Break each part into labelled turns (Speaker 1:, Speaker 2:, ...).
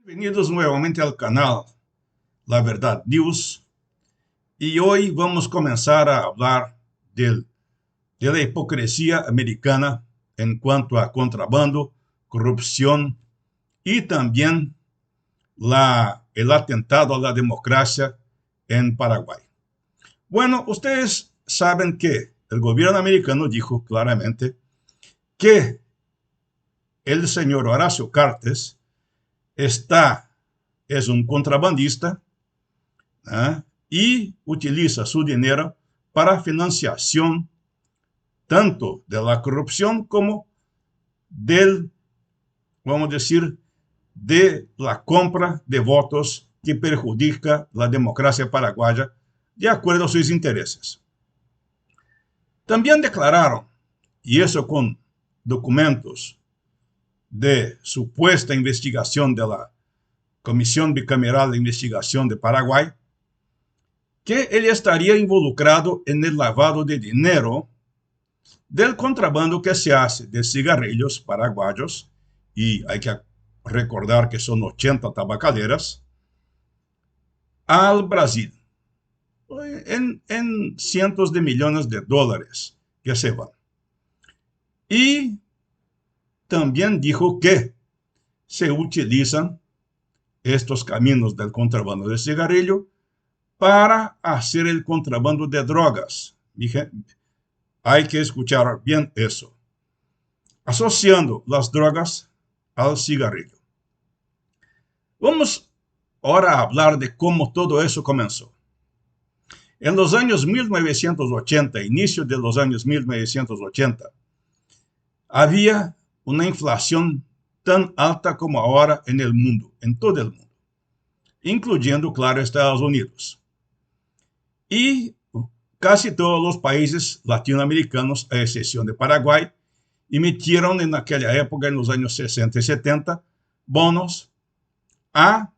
Speaker 1: Bienvenidos nuevamente al canal La Verdad News y hoy vamos a comenzar a hablar de la hipocresía americana en cuanto a contrabando, corrupción y también el atentado a la democracia en Paraguay. Bueno, ustedes saben que el gobierno americano dijo claramente que el señor Horacio Cartes es un contrabandista, ¿eh? Y utiliza su dinero para financiación tanto de la corrupción como del, vamos a decir, de la compra de votos que perjudica la democracia paraguaya de acuerdo a sus intereses. También declararon, y eso con documentos de supuesta investigación de la Comisión Bicameral de Investigación de Paraguay, que él estaría involucrado en el lavado de dinero del contrabando que se hace de cigarrillos paraguayos, y hay que recordar que son 80 tabacaleras, al Brasil, en cientos de millones de dólares que se van. Y también dijo que se utilizan estos caminos del contrabando de cigarrillo para hacer el contrabando de drogas. Dije, hay que escuchar bien eso. Asociando las drogas al cigarrillo. Vamos ahora a hablar de cómo todo eso comenzó. En los años 1980, inicio de los años 1980, había una inflación tan alta como ahora en el mundo, en todo el mundo, incluyendo, claro, Estados Unidos. Y casi todos los países latinoamericanos, a excepción de Paraguay, emitieron en aquella época, en los años 60 y 70, bonos a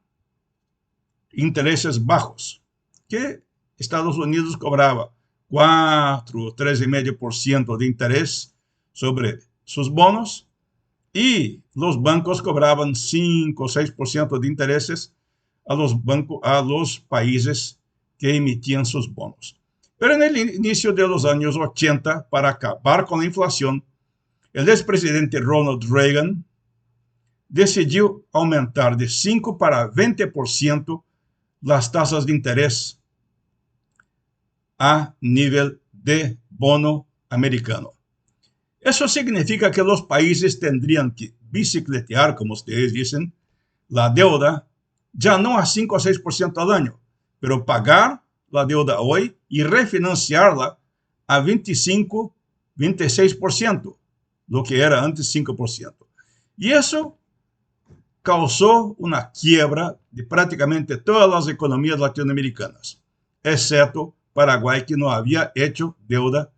Speaker 1: intereses bajos, que Estados Unidos cobraba 4 o 3,5% de interés sobre sus bonos y los bancos cobraban 5 o 6% de intereses a los países que emitían sus bonos. Pero en el inicio de los años 80, para acabar con la inflación, el expresidente Ronald Reagan decidió aumentar de 5 para 20% las tasas de interés a nivel de bono americano. Eso significa que los países tendrían que bicicletear, como ustedes dicen, la deuda ya no a 5 o 6% al año, pero pagar la deuda hoy y refinanciarla a 25, 26%, lo que era antes 5%. Y eso causó una quiebra de prácticamente todas las economías latinoamericanas, excepto Paraguay, que no había hecho deuda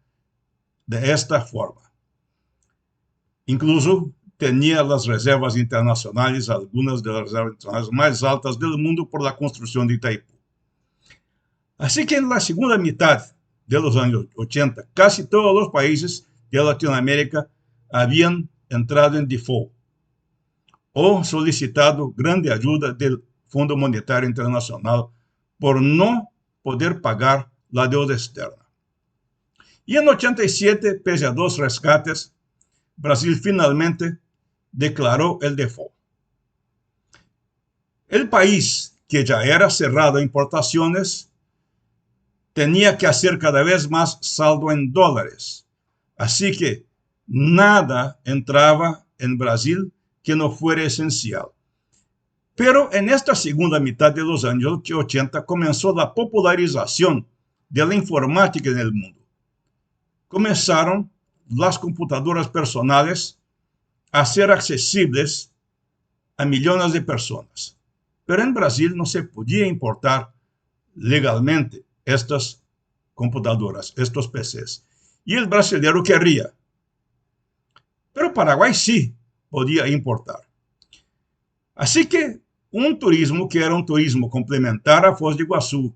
Speaker 1: de esta forma. Incluso tenía las reservas internacionales, algunas de las reservas internacionales más altas del mundo por la construcción de Itaipú. Así que en la segunda mitad de los años 80, casi todos los países de Latinoamérica habían entrado en default o solicitado grande ayuda del Fondo Monetario Internacional por no poder pagar la deuda externa. Y en 87, pese a 2 rescates, Brasil finalmente declaró el default. El país, que ya era cerrado a importaciones, tenía que hacer cada vez más saldo en dólares. Así que nada entraba en Brasil que no fuera esencial. Pero en esta segunda mitad de los años 80 comenzó la popularización de la informática en el mundo. Comenzaron las computadoras personales a ser accesibles a millones de personas. Pero en Brasil no se podía importar legalmente estas computadoras, estos PCs. Y el brasileño quería. Pero Paraguay sí podía importar. Así que un turismo que era un turismo complementar a Foz de Iguazú,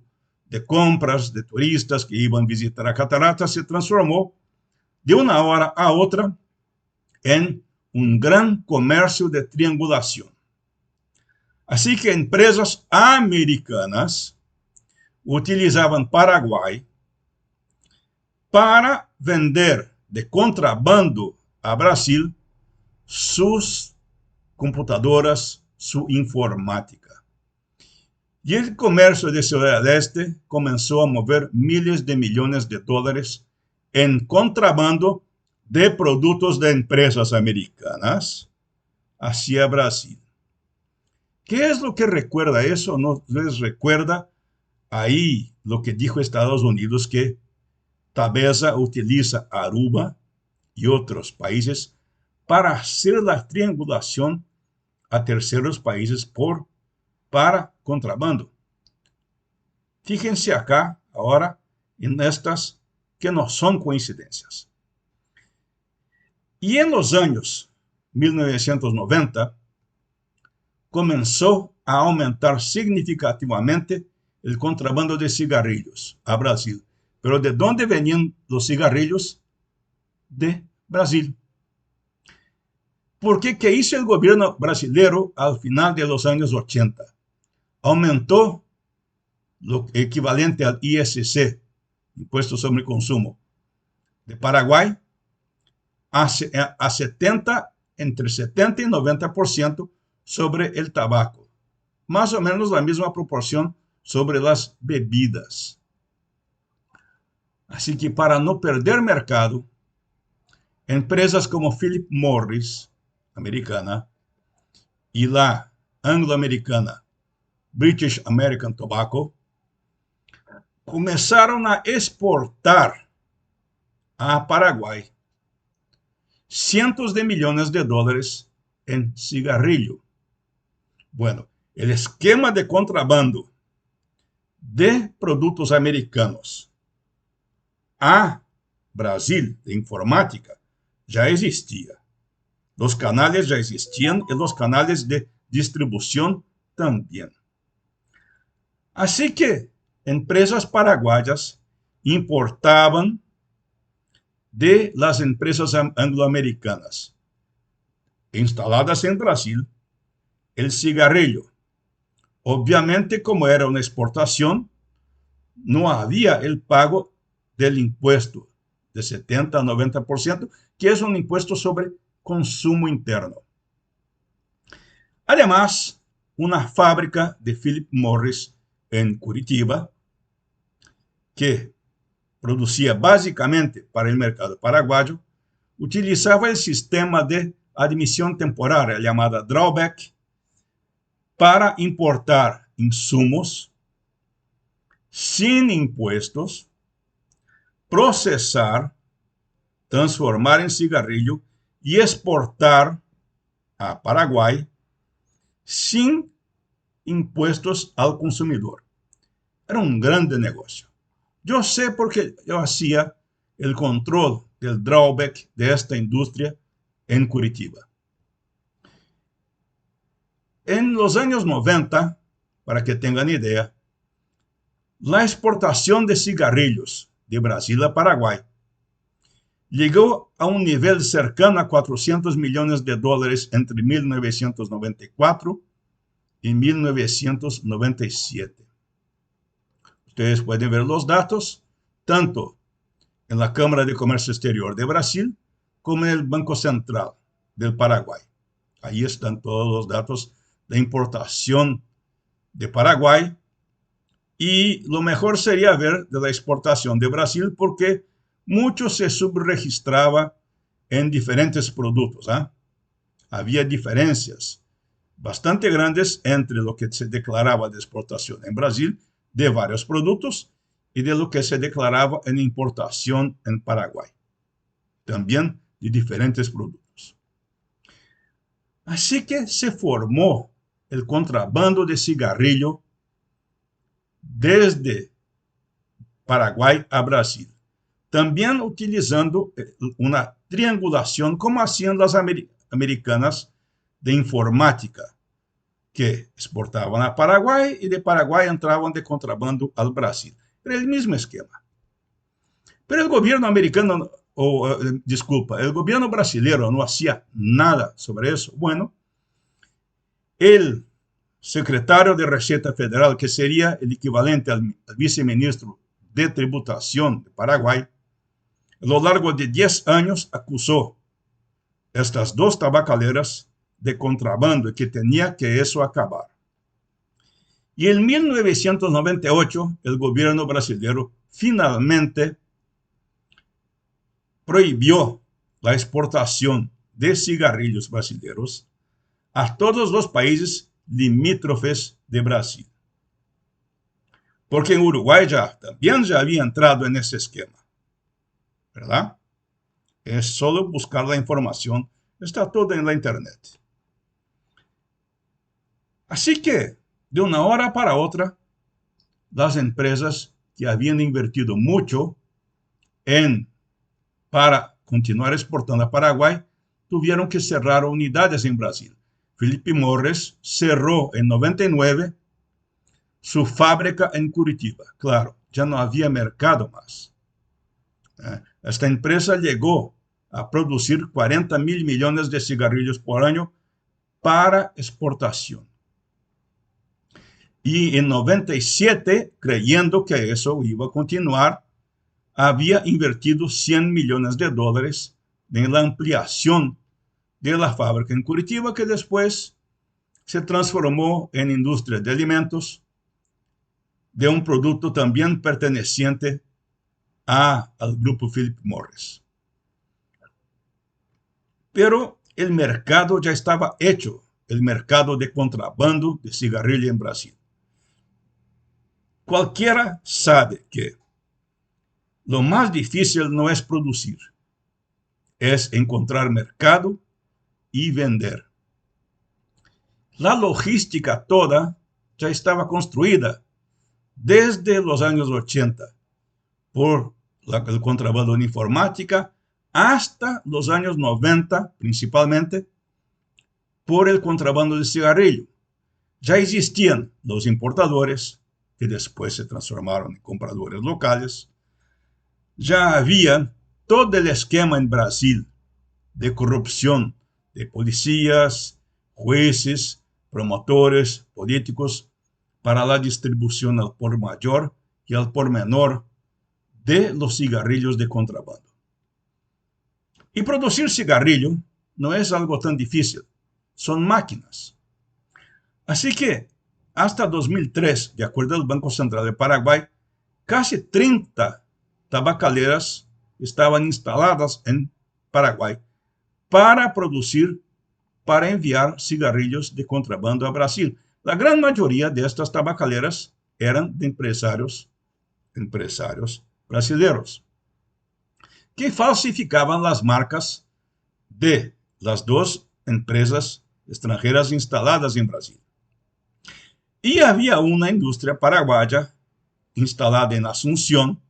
Speaker 1: de compras, de turistas que iban a visitar a Catarata, se transformó de una hora a otra en un gran comercio de triangulación. Así que empresas americanas utilizaban Paraguay para vender de contrabando a Brasil sus computadoras, su informática. Y el comercio de Ciudad del Este comenzó a mover miles de millones de dólares en contrabando de productos de empresas americanas hacia Brasil. ¿Qué es lo que recuerda eso? ¿No les recuerda ahí lo que dijo Estados Unidos, que Tabesa utiliza Aruba y otros países para hacer la triangulación a terceros países para contrabando? Fíjense acá ahora en estas que no son coincidencias. Y en los años 1990 comenzó a aumentar significativamente el contrabando de cigarrillos a Brasil. Pero ¿de dónde venían los cigarrillos? De Brasil. ¿Por qué? ¿Qué hizo el gobierno brasileño al final de los años 80? Aumentó lo equivalente al ISC, Impuesto sobre el Consumo, de Paraguay a 70, entre 70 y 90% sobre el tabaco. Más o menos la misma proporción sobre las bebidas. Así que para no perder mercado, empresas como Philip Morris, americana, y la anglo-americana British American Tobacco, comenzaron a exportar a Paraguay cientos de millones de dólares en cigarrillo. Bueno, el esquema de contrabando de productos americanos a Brasil de informática ya existía. Los canales ya existían y los canales de distribución también. Así que empresas paraguayas importaban de las empresas angloamericanas instaladas en Brasil el cigarrillo. Obviamente, como era una exportación, no había el pago del impuesto de 70 a 90%, que es un impuesto sobre consumo interno. Además, una fábrica de Philip Morris en Curitiba, que producía básicamente para el mercado paraguayo, utilizaba el sistema de admisión temporaria llamada drawback para importar insumos sin impuestos, procesar, transformar en cigarrillo y exportar a Paraguay sin impuestos al consumidor. Era un grande negocio. Yo sé porque yo hacía el control del drawback de esta industria en Curitiba. En los años 90, para que tengan idea, la exportación de cigarrillos de Brasil a Paraguay llegó a un nivel cercano a 400 millones de dólares entre 1994 y 1997. Ustedes pueden ver los datos, tanto en la Cámara de Comercio Exterior de Brasil como en el Banco Central del Paraguay. Ahí están todos los datos de importación de Paraguay. Y lo mejor sería ver de la exportación de Brasil, porque mucho se subregistraba en diferentes productos. Había diferencias bastante grandes entre lo que se declaraba de exportación en Brasil de varios productos y de lo que se declaraba en importación en Paraguay. También de diferentes productos. Así que se formó el contrabando de cigarrillo desde Paraguay a Brasil. También utilizando una triangulación como hacían las americanas de informática, que exportaban a Paraguay y de Paraguay entraban de contrabando al Brasil. Era el mismo esquema. Pero el gobierno americano, el gobierno brasileño no hacía nada sobre eso. Bueno, el secretario de Receita Federal, que sería el equivalente al viceministro de Tributación de Paraguay, a lo largo de 10 años acusó estas dos tabacaleras de contrabando y que tenía que eso acabar. Y en 1998 el gobierno brasileño finalmente prohibió la exportación de cigarrillos brasileños a todos los países limítrofes de Brasil. Porque en Uruguay también ya había entrado en ese esquema, ¿verdad? Es solo buscar la información, está todo en la internet. Así que, de una hora para otra, las empresas que habían invertido mucho para continuar exportando a Paraguay, tuvieron que cerrar unidades en Brasil. Philip Morris cerró en 99 su fábrica en Curitiba. Claro, ya no había mercado más. Esta empresa llegó a producir 40.000 millones de cigarrillos por año para exportación. Y en 97, creyendo que eso iba a continuar, había invertido 100 millones de dólares en la ampliación de la fábrica en Curitiba, que después se transformó en industria de alimentos, de un producto también perteneciente al grupo Philip Morris. Pero el mercado ya estaba hecho, el mercado de contrabando de cigarrillo en Brasil. Cualquiera sabe que lo más difícil no es producir, es encontrar mercado y vender. La logística toda ya estaba construida desde los años 80 por el contrabando en informática hasta los años 90, principalmente por el contrabando de cigarrillo. Ya existían los importadores, que después se transformaron en compradores locales. Ya había todo el esquema en Brasil de corrupción de policías, jueces, promotores, políticos, para la distribución al por mayor y al por menor de los cigarrillos de contrabando. Y producir cigarrillo no es algo tan difícil, son máquinas. Así que hasta 2003, de acuerdo al Banco Central de Paraguay, casi 30 tabacaleras estaban instaladas en Paraguay para producir, para enviar cigarrillos de contrabando a Brasil. La gran mayoría de estas tabacaleras eran de empresarios brasileños, que falsificaban las marcas de las dos empresas extranjeras instaladas en Brasil. Y había una industria paraguaya instalada en Asunción,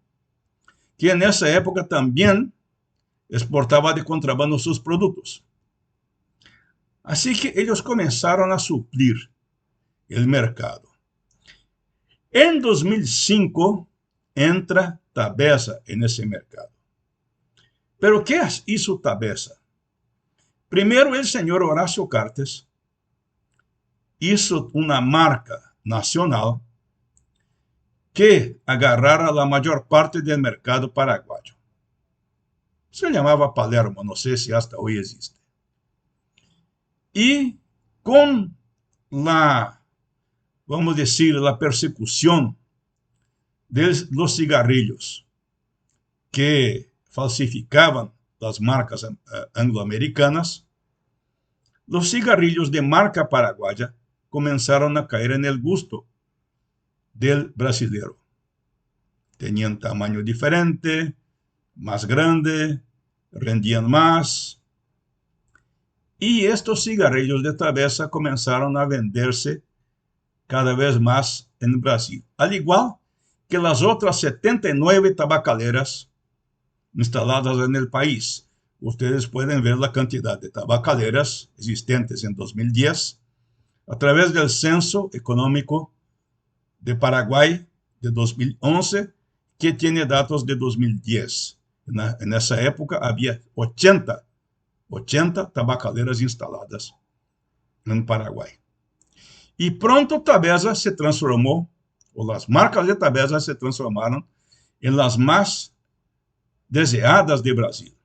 Speaker 1: que en esa época también exportaba de contrabando sus productos. Así que ellos comenzaron a suplir el mercado. En 2005 entra Tabesa en ese mercado. Pero ¿qué hizo Tabesa? Primero, el señor Horacio Cartes hizo una marca nacional que agarrara la mayor parte del mercado paraguayo. Se llamaba Palermo, no sé si hasta hoy existe. Y con vamos a decir, la persecución de los cigarrillos que falsificaban las marcas angloamericanas, los cigarrillos de marca paraguaya comenzaron a caer en el gusto del brasileño. Tenían tamaño diferente, más grande, rendían más. Y estos cigarrillos de Tabesa comenzaron a venderse cada vez más en Brasil, al igual que las otras 79 tabacaleras instaladas en el país. Ustedes pueden ver la cantidad de tabacaleras existentes en 2010 a través del Censo Económico de Paraguay de 2011, que tiene datos de 2010. En esa época había 80 tabacaleras instaladas en Paraguay. Y pronto Tabesa se transformó, o las marcas de Tabesa se transformaron en las más deseadas de Brasil.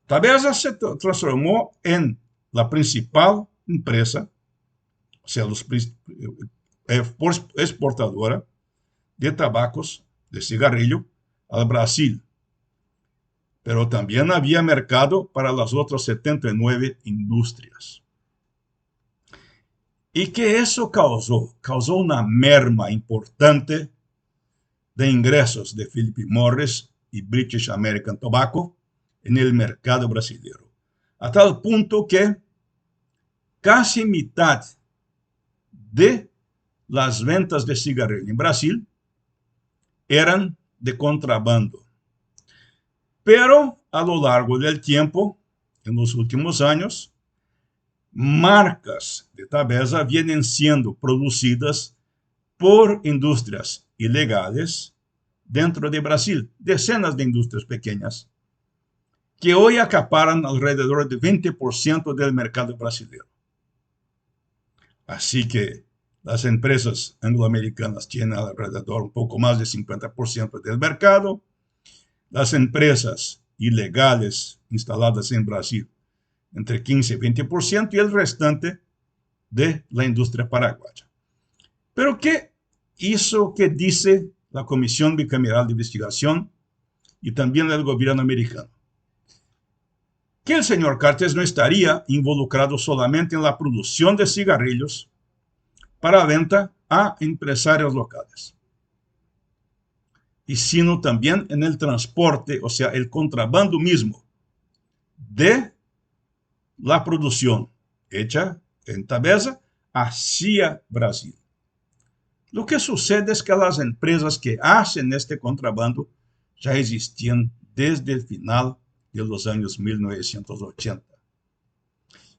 Speaker 1: Tabesa se transformó en la principal empresa, o sea, exportadora de tabacos, de cigarrillo, al Brasil. Pero también había mercado para las otras 79 industrias. ¿Y qué eso causó? Causó una merma importante de ingresos de Philip Morris y British American Tobacco en el mercado brasileño, a tal punto que casi mitad de las ventas de cigarrillo en Brasil eran de contrabando. Pero a lo largo del tiempo, en los últimos años, marcas de Tabesa vienen siendo producidas por industrias ilegales dentro de Brasil, decenas de industrias pequeñas, que hoy acaparan alrededor de 20% del mercado brasileño. Así que las empresas angloamericanas tienen alrededor un poco más de 50% del mercado. Las empresas ilegales instaladas en Brasil entre 15 y 20% y el restante de la industria paraguaya. Pero ¿qué dice la Comisión Bicameral de Investigación y también el gobierno americano? Que el señor Cartes no estaría involucrado solamente en la producción de cigarrillos para venta a empresarios locales, y sino también en el transporte, o sea, el contrabando mismo de la producción hecha en Tabesa hacia Brasil. Lo que sucede es que las empresas que hacen este contrabando ya existían desde el final de los años 1980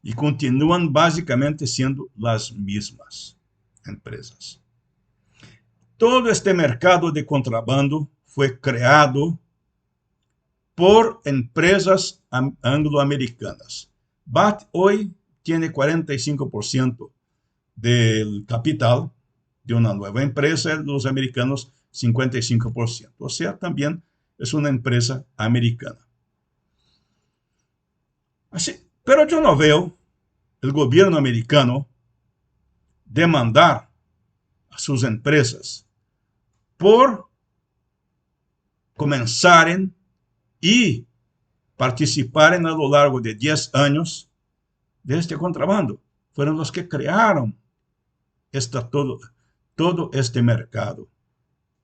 Speaker 1: y continúan básicamente siendo las mismas empresas. Todo este mercado de contrabando fue creado por empresas angloamericanas. BAT hoy tiene 45% del capital de una nueva empresa, los americanos 55%. O sea, también es una empresa americana. Así, pero yo no veo el gobierno americano demandar a sus empresas por comenzaren y participaren a lo largo de 10 años de este contrabando. Fueron los que crearon todo este mercado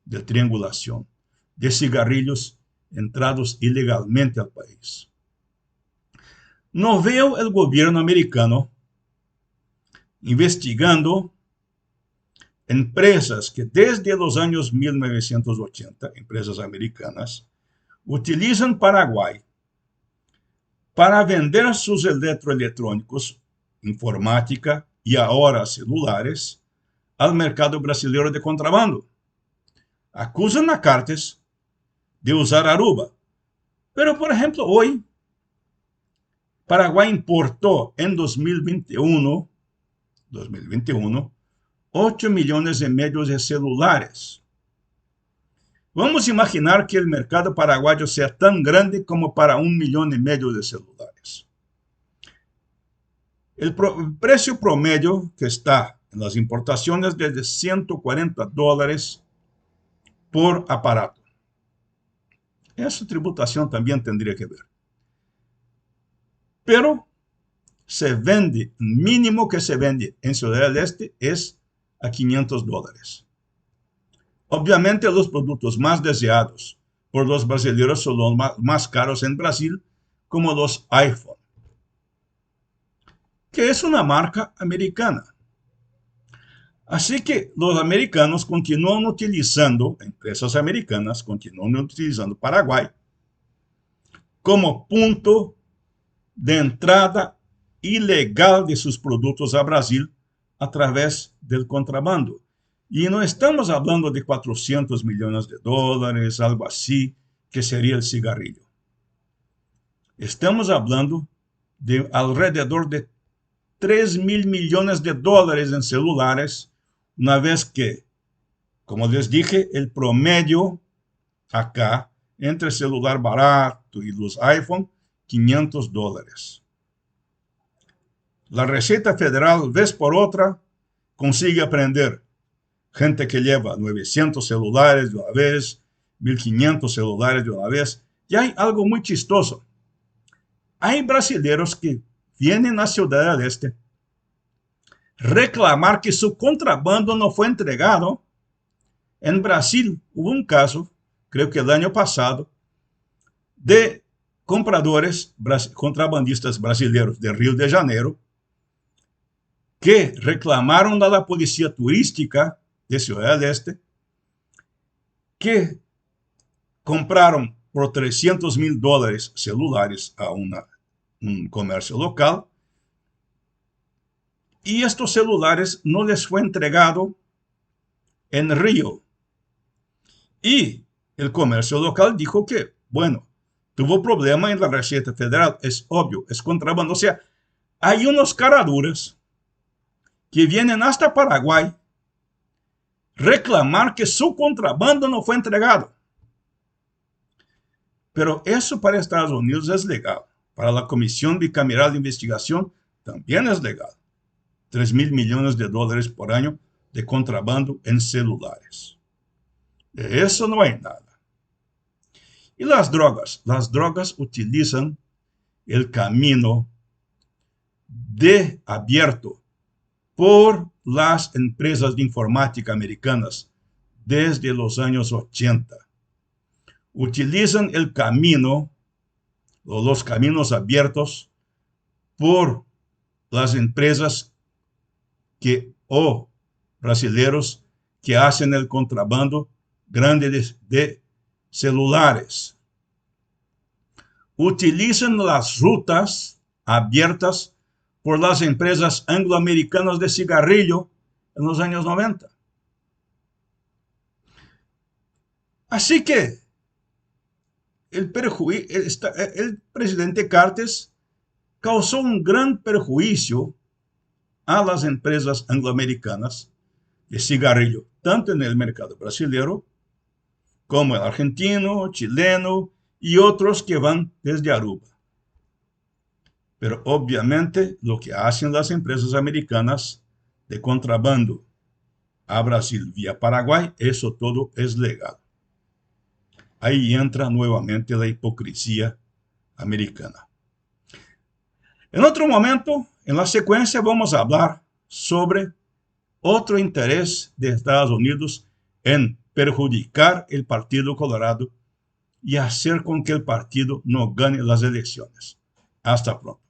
Speaker 1: de triangulación de cigarrillos entrados ilegalmente al país. No veo el gobierno americano investigando empresas que desde los años 1980, empresas americanas, utilizan Paraguay para vender sus electroelectrónicos, informática y ahora celulares al mercado brasileño de contrabando. Acusan a Cartes de usar Aruba. Pero, por ejemplo, hoy, Paraguay importó en 2021 8 millones y medio de celulares. Vamos a imaginar que el mercado paraguayo sea tan grande como para 1,5 millones de celulares. El precio promedio que está en las importaciones es de $140 por aparato. Esa tributación también tendría que ver. Pero se vende, el mínimo que se vende en Ciudad del Este es a $500. Obviamente los productos más deseados por los brasileños son los más caros en Brasil, como los iPhone, que es una marca americana. Así que los americanos continúan utilizando, empresas americanas continúan utilizando Paraguay como punto de entrada ilegal de sus productos a Brasil a través del contrabando. Y no estamos hablando de 400 millones de dólares, algo así, que sería el cigarrillo. Estamos hablando de alrededor de 3.000 millones de dólares en celulares, una vez que, como les dije, el promedio acá, entre el celular barato y los iPhone, $500. La Receta Federal, vez por otra, consigue aprender. Gente que lleva 900 celulares de una vez, 1.500 celulares de una vez. Y hay algo muy chistoso. Hay brasileños que vienen a Ciudad del Este reclamar que su contrabando no fue entregado. En Brasil hubo un caso, creo que el año pasado, de compradores contrabandistas brasileños de Río de Janeiro que reclamaron a la policía turística de Ciudad del Este que compraron por $300.000 celulares a un comercio local y estos celulares no les fue entregado en Río. Y el comercio local dijo que, bueno, tuvo problema en la Receta Federal, es obvio, es contrabando. O sea, hay unos caraduras que vienen hasta Paraguay reclamar que su contrabando no fue entregado. Pero eso para Estados Unidos es legal. Para la Comisión Bicameral de Investigación también es legal. 3.000 millones de dólares por año de contrabando en celulares. De eso no hay nada. Y las drogas utilizan el camino abierto por las empresas de informática americanas desde los años 80. Utilizan el camino, o los caminos abiertos por las empresas o brasileños que hacen el contrabando grande de celulares. Utilizan las rutas abiertas por las empresas angloamericanas de cigarrillo en los años 90. Así que el presidente Cartes causó un gran perjuicio a las empresas angloamericanas de cigarrillo, tanto en el mercado brasileño como el argentino, chileno y otros que van desde Aruba. Pero obviamente lo que hacen las empresas americanas de contrabando a Brasil vía Paraguay, eso todo es legal. Ahí entra nuevamente la hipocresía americana. En otro momento, en la secuencia, vamos a hablar sobre otro interés de Estados Unidos en perjudicar el Partido Colorado y hacer con que el partido no gane las elecciones. Hasta pronto.